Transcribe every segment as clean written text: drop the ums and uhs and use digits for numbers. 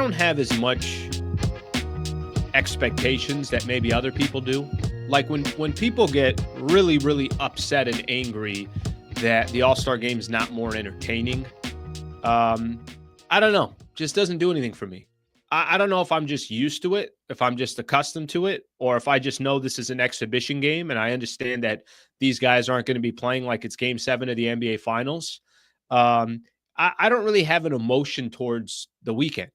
don't have as much expectations that maybe other people do. Like when people get really, really upset and angry that the All-Star game is not more entertaining, I don't know. Just doesn't do anything for me. I don't know if I'm just used to it, if I'm just accustomed to it, or if I just know this is an exhibition game and I understand that these guys aren't going to be playing like it's game 7 of the NBA Finals. I don't really have an emotion towards the weekend.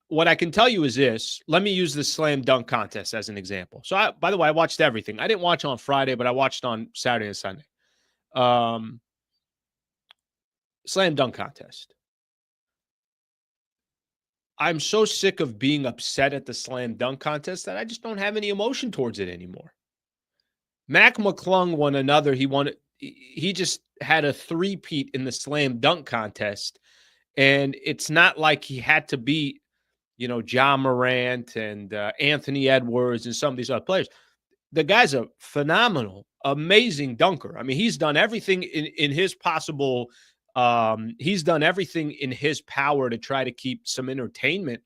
What I can tell you is this. Let me use the slam dunk contest as an example. So, by the way, I watched everything. I didn't watch on Friday, but I watched on Saturday and Sunday. Slam dunk contest. I'm so sick of being upset at the slam dunk contest that I just don't have any emotion towards it anymore. Mac McClung won another. He just had a three-peat in the slam dunk contest. And it's not like he had to beat, Ja Morant and Anthony Edwards and some of these other players. The guy's a phenomenal, amazing dunker. I mean, he's done everything in his possible. He's done everything in his power to try to keep some entertainment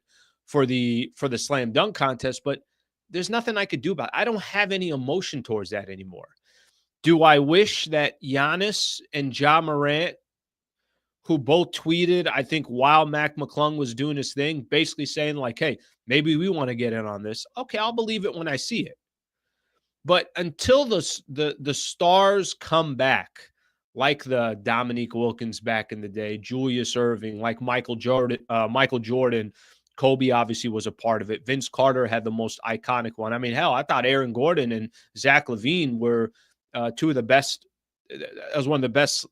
for the slam dunk contest. But there's nothing I could do about it. I don't have any emotion towards that anymore. Do I wish that Giannis and Ja Morant, who both tweeted, I think, while Mac McClung was doing his thing, basically saying like, hey, maybe we want to get in on this. Okay, I'll believe it when I see it. But until the stars come back, like the Dominique Wilkins back in the day, Julius Erving, like Michael Jordan, Kobe obviously was a part of it. Vince Carter had the most iconic one. I mean, hell, I thought Aaron Gordon and Zach LaVine were two of the best. That was one of the best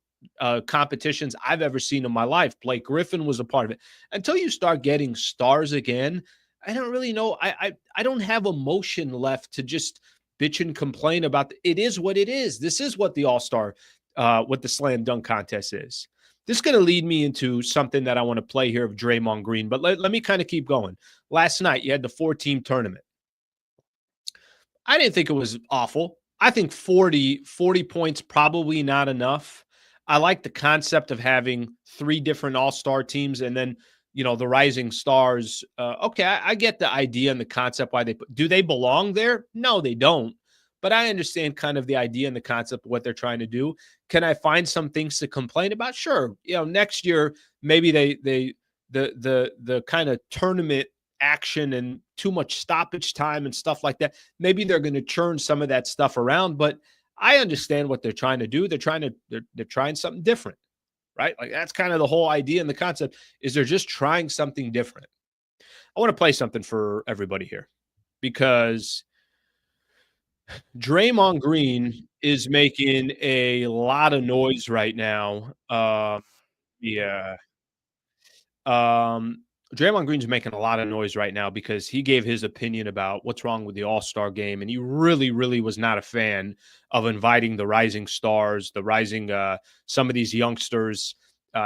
competitions I've ever seen in my life. Blake Griffin was a part of it. Until you start getting stars again, I don't really know. I don't have emotion left to just bitch and complain about. It is what it is. This is what the All-Star, what the slam dunk contest is. This is going to lead me into something that I want to play here of Draymond Green, but let me kind of keep going. Last night, you had the 4-team tournament. I didn't think it was awful. I think 40 points probably not enough. I like the concept of having 3 different all-star teams and then, the rising stars. Okay, I get the idea and the concept why do they belong there? No, they don't. But I understand kind of the idea and the concept of what they're trying to do. Can I find some things to complain about? Sure. Next year, maybe the kind of tournament action and too much stoppage time and stuff like that, maybe they're going to churn some of that stuff around. But I understand what they're trying to do. They're trying something different, right? Like that's kind of the whole idea and the concept is they're just trying something different. I want to play something for everybody here because Draymond Green is making a lot of noise right now. Yeah. Draymond Green's making a lot of noise right now because he gave his opinion about what's wrong with the All-Star game, and he really, really was not a fan of inviting the rising stars, some of these youngsters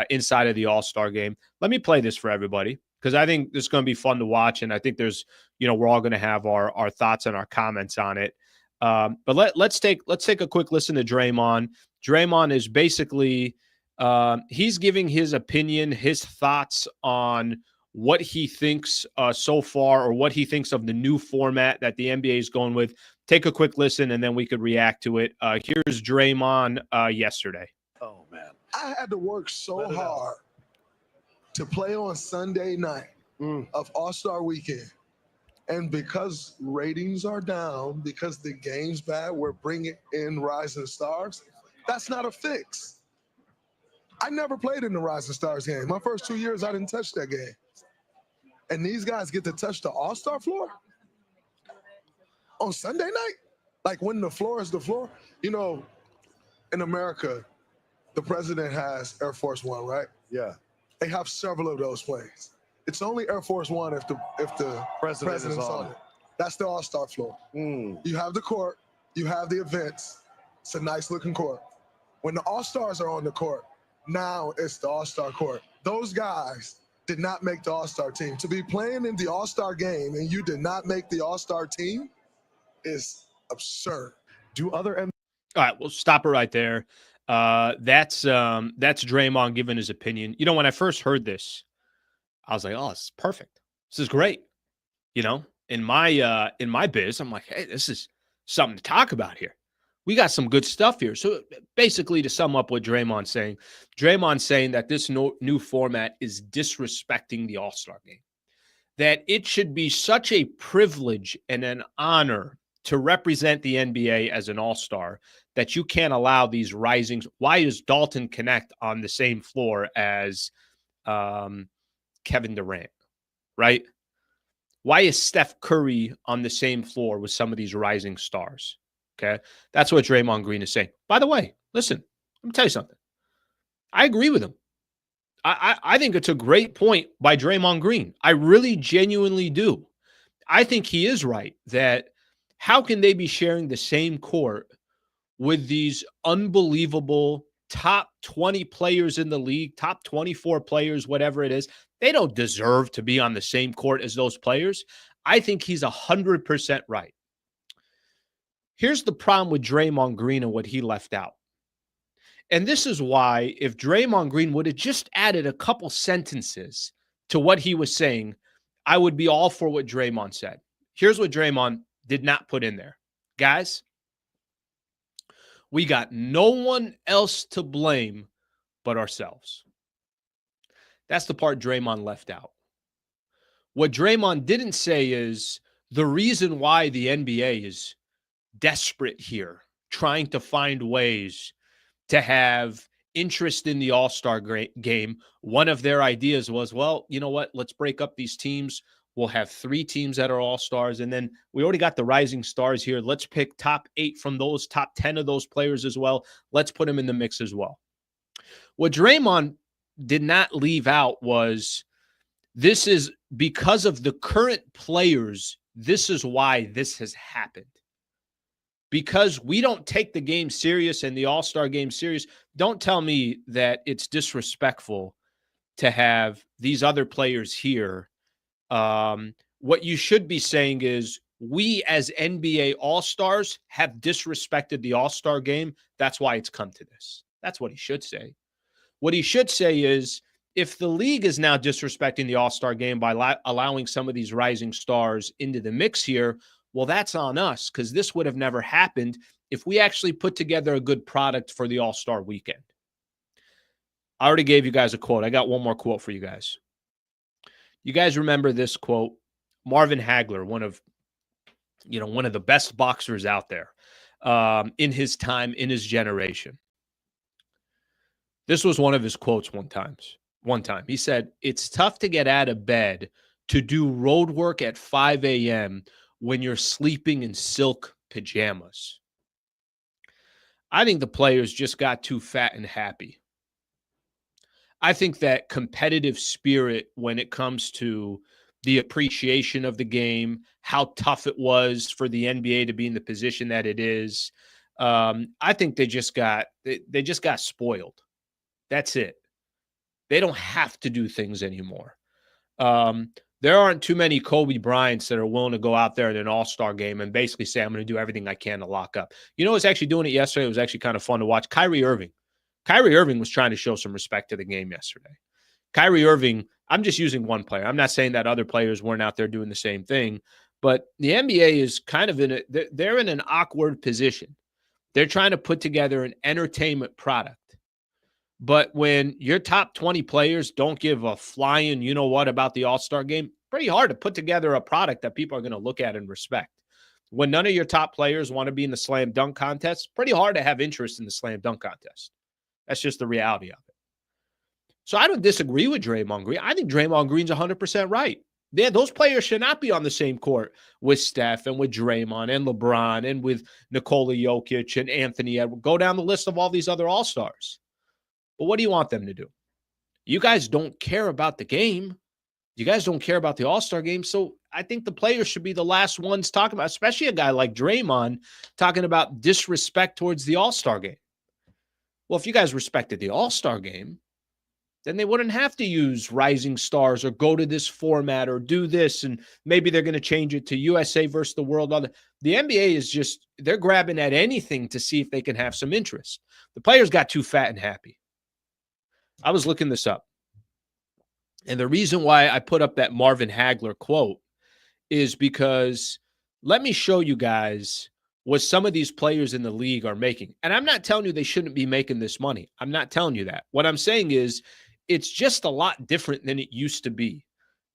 inside of the All-Star game. Let me play this for everybody because I think this is going to be fun to watch, and I think there's, we're all going to have our thoughts and our comments on it. But let's take a quick listen to Draymond. Draymond is basically he's giving his opinion, his thoughts on what he thinks so far, or what he thinks of the new format that the NBA is going with. Take a quick listen, and then we could react to it. Here's Draymond yesterday. Oh, man. I had to work so hard to play on Sunday night of All-Star Weekend. And because ratings are down, because the game's bad, we're bringing in rising stars. That's not a fix. I never played in the Rising Stars game. My first 2 years, I didn't touch that game. And these guys get to touch the All-Star floor on Sunday night? Like when the floor is the floor? In America, the president has Air Force One, right? Yeah. They have several of those planes. It's only Air Force One if the president's on it. That's the All-Star floor. You have the court. You have the events. It's a nice-looking court. When the All-Stars are on the court, now it's the All-Star court. Those guys did not make the All-Star team. To be playing in the All-Star game and you did not make the All-Star team is absurd. All right, we'll stop it right there. That's Draymond giving his opinion. When I first heard this, I was like, oh, this is perfect. This is great. In my biz, I'm like, hey, this is something to talk about here. We got some good stuff here. So basically, to sum up what Draymond's saying that this new format is disrespecting the All-Star game. That it should be such a privilege and an honor to represent the NBA as an All-Star that you can't allow these risings. Why is Dalton Connect on the same floor as Kevin Durant, right? Why is Steph Curry on the same floor with some of these rising stars? Okay. That's what Draymond Green is saying. By the way, listen, let me tell you something. I agree with him. I think it's a great point by Draymond Green. I really genuinely do. I think he is right that how can they be sharing the same court with these unbelievable top 20 players in the league, top 24 players, whatever it is? They don't deserve to be on the same court as those players. I think he's 100% right. Here's the problem with Draymond Green and what he left out. And this is why if Draymond Green would have just added a couple sentences to what he was saying, I would be all for what Draymond said. Here's what Draymond did not put in there. Guys, we got no one else to blame but ourselves. That's the part Draymond left out. What Draymond didn't say is the reason why the NBA is desperate here, trying to find ways to have interest in the All-Star game. One of their ideas was, well, you know what? Let's break up these teams. We'll have 3 teams that are All-Stars. And then we already got the rising stars here. Let's pick top 8 from those, top 10 of those players as well. Let's put them in the mix as well. What Draymond did not leave out was this is because of the current players. This is why this has happened. Because we don't take the game serious and the All-Star game serious, don't tell me that it's disrespectful to have these other players here. What you should be saying is we as NBA All-Stars have disrespected the All-Star game. That's why it's come to this. That's what he should say. What he should say is if the league is now disrespecting the All-Star game by allowing some of these rising stars into the mix here, well, that's on us because this would have never happened if we actually put together a good product for the All-Star weekend. I already gave you guys a quote. I got one more quote for you guys. You guys remember this quote? Marvin Hagler, one of the best boxers out there in his time, in his generation. This was one of his quotes one time. He said, "It's tough to get out of bed to do road work at 5 a.m. when you're sleeping in silk pajamas." I think the players just got too fat and happy. I think that competitive spirit when it comes to the appreciation of the game, how tough it was for the NBA to be in the position that it is, I think they just got spoiled. That's it. They don't have to do things anymore. There aren't too many Kobe Bryants that are willing to go out there in an All-Star game and basically say, I'm going to do everything I can to lock up. You know who was actually doing it yesterday? It was actually kind of fun to watch. Kyrie Irving. Kyrie Irving was trying to show some respect to the game yesterday. Kyrie Irving, I'm just using one player. I'm not saying that other players weren't out there doing the same thing, but the NBA is kind of they're in an awkward position. They're trying to put together an entertainment product. But when your top 20 players don't give a flying you-know-what about the All-Star game, pretty hard to put together a product that people are going to look at and respect. When none of your top players want to be in the slam dunk contest, pretty hard to have interest in the slam dunk contest. That's just the reality of it. So I don't disagree with Draymond Green. I think Draymond Green's 100% right. Yeah, those players should not be on the same court with Steph and with Draymond and LeBron and with Nikola Jokic and Anthony Edwards. Go down the list of all these other All-Stars. But what do you want them to do? You guys don't care about the game. You guys don't care about the All-Star game. So I think the players should be the last ones talking about, especially a guy like Draymond, talking about disrespect towards the All-Star game. Well, if you guys respected the All-Star game, then they wouldn't have to use rising stars or go to this format or do this. And maybe they're going to change it to USA versus the world. The NBA is just, they're grabbing at anything to see if they can have some interest. The players got too fat and happy. I was looking this up. And the reason why I put up that Marvin Hagler quote is because let me show you guys what some of these players in the league are making. And I'm not telling you they shouldn't be making this money. I'm not telling you that. What I'm saying is it's just a lot different than it used to be.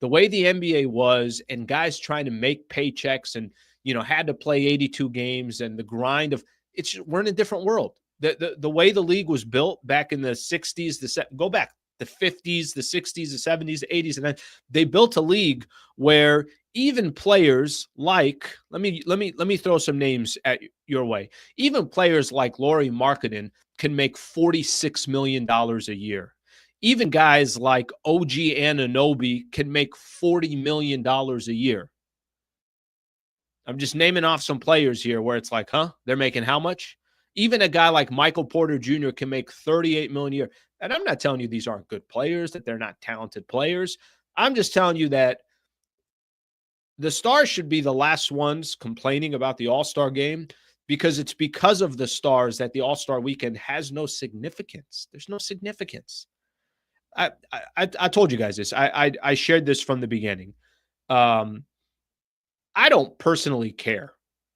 The way the NBA was, and guys trying to make paychecks and, had to play 82 games, and the grind of we're in a different world. The way the league was built back in the 60s, go back, the 50s, the 60s, the 70s, the 80s, and then they built a league where even players like, let me throw some names at your way. Even players like Lauri Markkanen can make $46 million a year. Even guys like OG Anunoby can make $40 million a year. I'm just naming off some players here where it's like, they're making how much? Even a guy like Michael Porter Jr. can make $38 million a year. And I'm not telling you these aren't good players, that they're not talented players. I'm just telling you that the Stars should be the last ones complaining about the All-Star game, because it's because of the Stars that the All-Star weekend has no significance. There's no significance. I told you guys this. I shared this from the beginning. I don't personally care.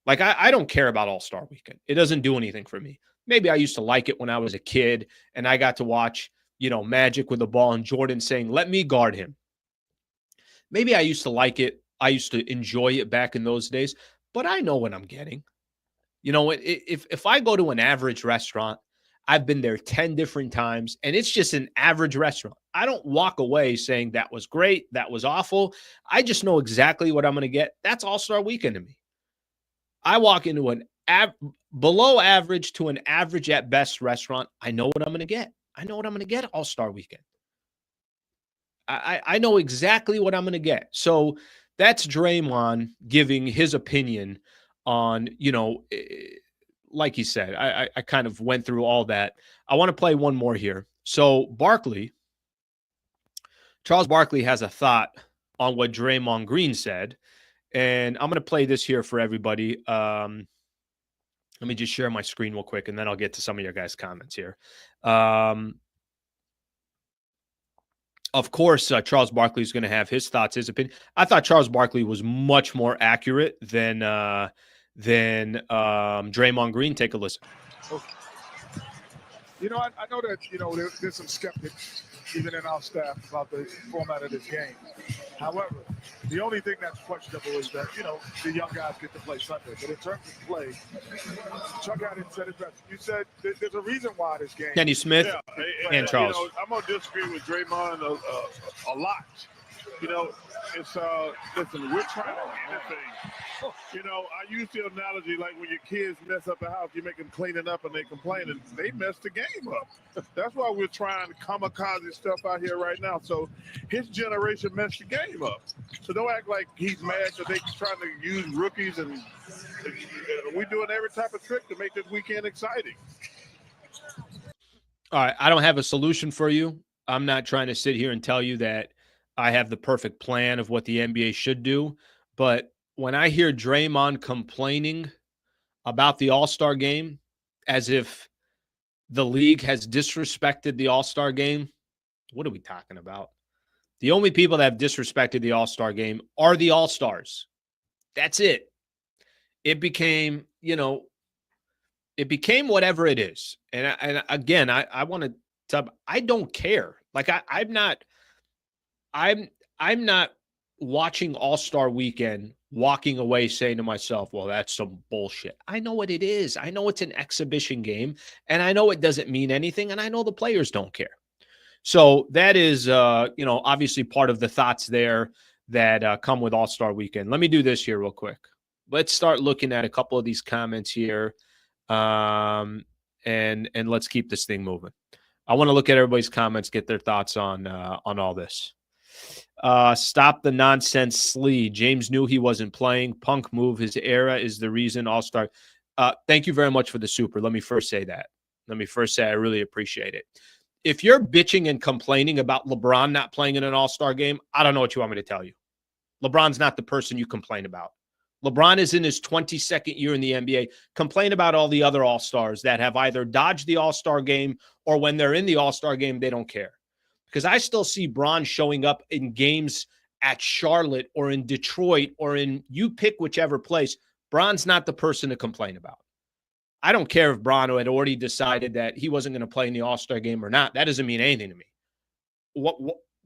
Like, I don't care about All-Star weekend. It doesn't do anything for me. Maybe I used to like it when I was a kid and I got to watch, Magic with the ball and Jordan saying, let me guard him. Maybe I used to like it. I used to enjoy it back in those days, but I know what I'm getting. If I go to an average restaurant, I've been there 10 different times, and it's just an average restaurant. I don't walk away saying that was great, that was awful. I just know exactly what I'm going to get. That's All-Star weekend to me. I walk into an below average to an average at best restaurant. I know what I'm going to get. I know what I'm going to get All-Star weekend. I know exactly what I'm going to get. So that's Draymond giving his opinion on, like he said, I kind of went through all that. I want to play one more here. So Charles Barkley has a thought on what Draymond Green said, and I'm going to play this here for everybody. Let me just share my screen real quick, and then I'll get to some of your guys' comments here. Of course, Charles Barkley is going to have his thoughts, his opinion. I thought Charles Barkley was much more accurate than Draymond Green. Take a listen. I know that, there's some skeptics, even in our staff, about the format of this game. However, the only thing that's questionable is that, the young guys get to play Sunday. But in terms of play, Chuck out and said it best. You said there's a reason why this game. Kenny Smith and Charles. I'm going to disagree with Draymond a lot. It's listen, we're trying to win this thing. I use the analogy like when your kids mess up the house, you make them clean it up and they complain, and they mess the game up. That's why we're trying kamikaze stuff out here right now. So his generation messed the game up. So don't act like he's mad that they're trying to use rookies, and we're doing every type of trick to make this weekend exciting. All right, I don't have a solution for you. I'm not trying to sit here and tell you that I have the perfect plan of what the NBA should do. But when I hear Draymond complaining about the All-Star game as if the league has disrespected the All-Star game, what are we talking about? The only people that have disrespected the All-Star game are the All-Stars. That's it. It became, it became whatever it is. And again, I want to tell, I don't care. Like I'm not watching All-Star Weekend walking away saying to myself, well, that's some bullshit. I know what it is. I know it's an exhibition game, and I know it doesn't mean anything, and I know the players don't care. So that is, obviously part of the thoughts there that come with All-Star Weekend. Let me do this here real quick. Let's start looking at a couple of these comments here, and let's keep this thing moving. I want to look at everybody's comments, get their thoughts on all this. Stop the nonsense, Slee. James knew he wasn't playing. Punk move. His era is the reason All-Star. Thank you very much for the super. Let me first say that. I really appreciate it. If you're bitching and complaining about LeBron not playing in an All-Star game, I don't know what you want me to tell you. LeBron's not the person you complain about. LeBron is in his 22nd year in the NBA. Complain about all the other All-Stars that have either dodged the All-Star game or when they're in the All-Star game, they don't care. because I still see Bron showing up in games at Charlotte or in Detroit or you pick whichever place. Bron's not the person to complain about. I don't care if Bron had already decided that he wasn't going to play in the All-Star game or not. That doesn't mean anything to me.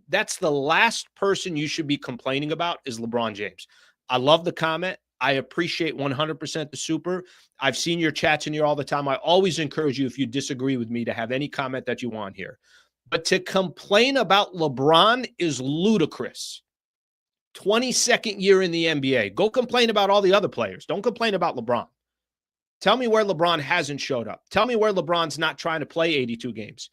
That's the last person you should be complaining about is LeBron James. I love the comment. I appreciate 100% the super. I've seen your chats in here all the time. I always encourage you, if you disagree with me, to have any comment that you want here. But to complain about LeBron is ludicrous. 22nd year in the NBA. Go complain about all the other players. Don't complain about LeBron. Tell me where LeBron hasn't showed up. Tell me where LeBron's not trying to play 82 games.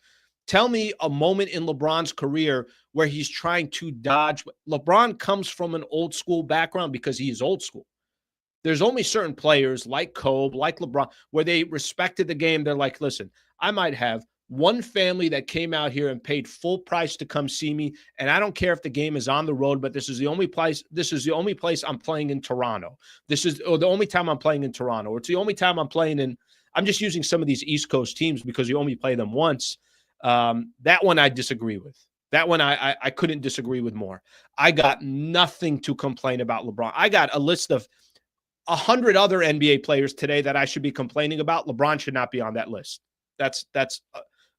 Tell me a moment in LeBron's career where he's trying to dodge. LeBron comes from an old school background because he is old school. There's only certain players like Kobe, like LeBron, where they respected the game. They're like, listen, I might have one family that came out here and paid full price to come see me, and I don't care if the game is on the road, but this is the only place I'm playing in Toronto. This is the only time I'm playing in Toronto, or it's the only time I'm playing in. I'm just using some of these East Coast teams because you only play them once. That one I disagree with. That one I couldn't disagree with more. I got nothing to complain about LeBron. I got a list of 100 other NBA players today that I should be complaining about. LeBron should not be on that list. That's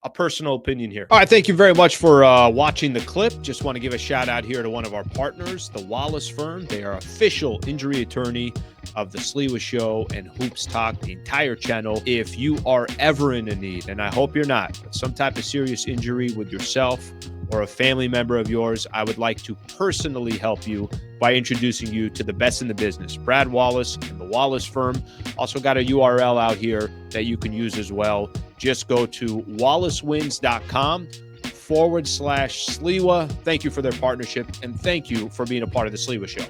a personal opinion here. All right, thank you very much for watching the clip. Just want to give a shout out here to one of our partners, the Wallace Firm. They are official injury attorney of the Sliwa Show and Hoops Talk, the entire channel. If you are ever in a need, and I hope you're not, but some type of serious injury with yourself or a family member of yours, I would like to personally help you by introducing you to the best in the business, Brad Wallace and the Wallace Firm. Also got a URL out here that you can use as well. Just go to wallacewins.com/Sliwa. Thank you for their partnership, and thank you for being a part of the Sliwa Show.